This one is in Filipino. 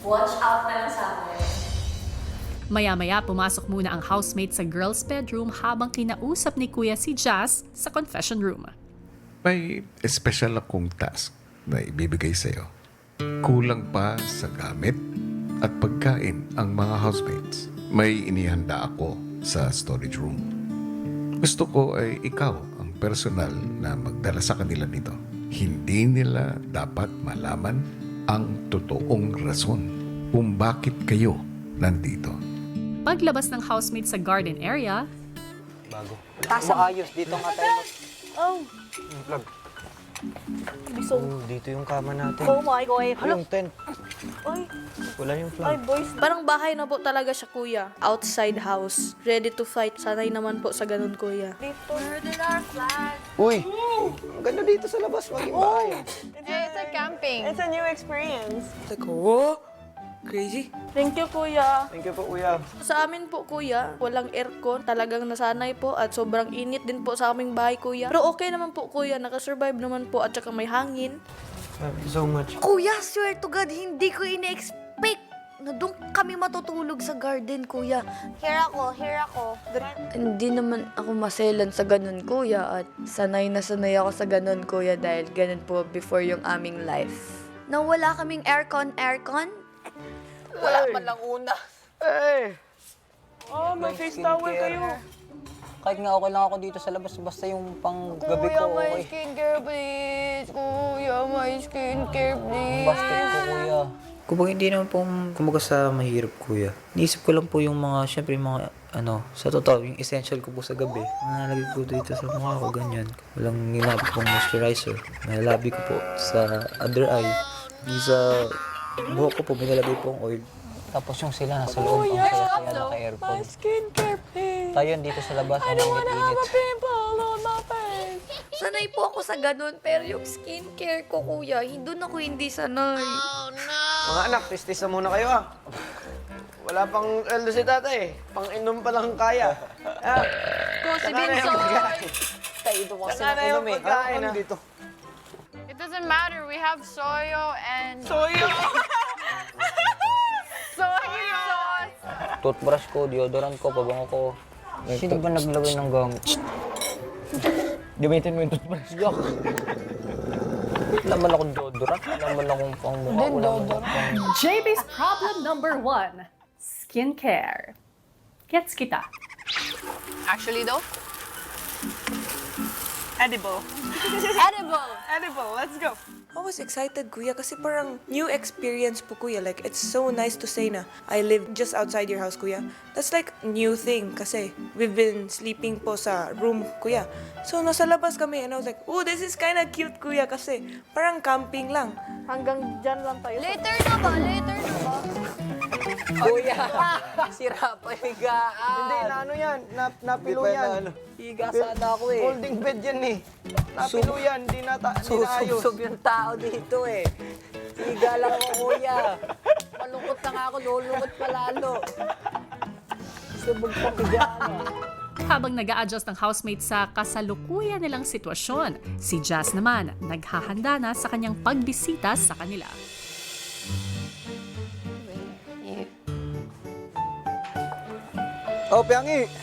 Watch out na lang sa akin. Maya-maya pumasok muna ang housemate sa girls' bedroom habang kinausap ni Kuya si Jazz sa confession room. May espesyal akong task na ibibigay sa'yo. Kulang pa sa gamit at pagkain ang mga housemates. May inihanda ako sa storage room. Gusto ko ay ikaw ang personal na magdala sa kanila nito. Hindi nila dapat malaman ang totoong rason kung bakit kayo nandito. Paglabas ng housemate sa garden area, Bago. Maayos. Dito nga tayo. Oh, Yung plug. gusto Dito yung kama natin. Oh my God. Yung tent. Ay, Wala yung ay, plug. boys. Parang bahay na po talaga siya, kuya. Outside house. Ready to fight. Sanay naman po sa ganun, kuya. Dito. Uy! Ang ganda dito sa labas. Maging bahay. It's a camping. It's a new experience. Like, oh, crazy. Thank you, kuya. Thank you po, kuya. Sa amin po, kuya, walang aircon. Talagang nasanay po at sobrang init din po sa aming bahay, kuya. Pero okay naman po, kuya. Nakasurvive naman po at saka may hangin. Thank you so much. Kuya, swear to God, hindi ko ine-expect na doon kami matutulog sa garden, kuya. Here ako. Hindi naman ako maselan sa ganun, kuya. At sanay na sanay ako sa ganun, kuya, dahil ganun po before yung aming life. Na wala kaming aircon. Wala man lang una. Hey! Oh, may face towel kayo. Kahit nga okay lang ako dito sa labas, basta yung pang gabi ko okay. skincare, please. Kuya, may skincare, please. Basket ko, kuya. Kumbaga hindi naman po kumbaga sa mahirap, kuya. Niisip ko lang po yung mga, syempre yung mga, sa totoo, yung essential ko po sa gabi. Nalagay ko dito sa mukha ko, ganyan. Walang nilabig pong moisturizer. Nalabig ko po sa under eye. Di sa buhok ko po, may nalagay pong oil. Tapos yung sila nasa loob, ang saya-saya naka-aircon. Skincare, please. Tayo dito sa labas, ang init-init. Pimple on my face. Sanay po ako sa ganun, pero yung skincare ko, kuya, doon ako hindi sanay. Mga anak, tistis na muna kayo ah. Wala pang eldo si tatay. Pang-inom pa lang kaya. Si Binso! Tayo ito kasi Saka na yung ng-inom eh. pagkain, Ano ah. dito? It doesn't matter, we have soyo and Soyo. soy sauce. Toothbrush ko, deodorant ko, pabango ko. Sino ba naglagay ng gamit? Gamitin mo yung toothbrush ko. Laman akong deodorant, laman akong pang mukha, wala akong pang... JB's problem number 1, skincare. Gets kita. Actually though, Edible. edible. Edible. Let's go. I was excited, kuya, kasi parang new experience po, kuya. Like, it's so nice to say na I live just outside your house, kuya. That's like new thing kasi we've been sleeping po sa room, kuya. So, nasa labas kami and I was like, oh, this is kind of cute, kuya, kasi parang camping lang. Hanggang dyan lang tayo. Later na ba? Kuya! Sira pa yung higaan. Hindi, na ano yan. Napilo yan. Higa sana ako eh. Folding bed yan eh. Napilo yan. Di na ayos. Susubsob yung tao dito eh. Higa lang ako, kuya. Malungkot na nga ako. Lulungkot pa lalo. Subog pa higaan. Habang nag-a-adjust ang housemate sa kasalukuyan nilang sitwasyon, si Jazz naman naghahanda na sa kanyang pagbisita sa kanila. Oh, Piangi!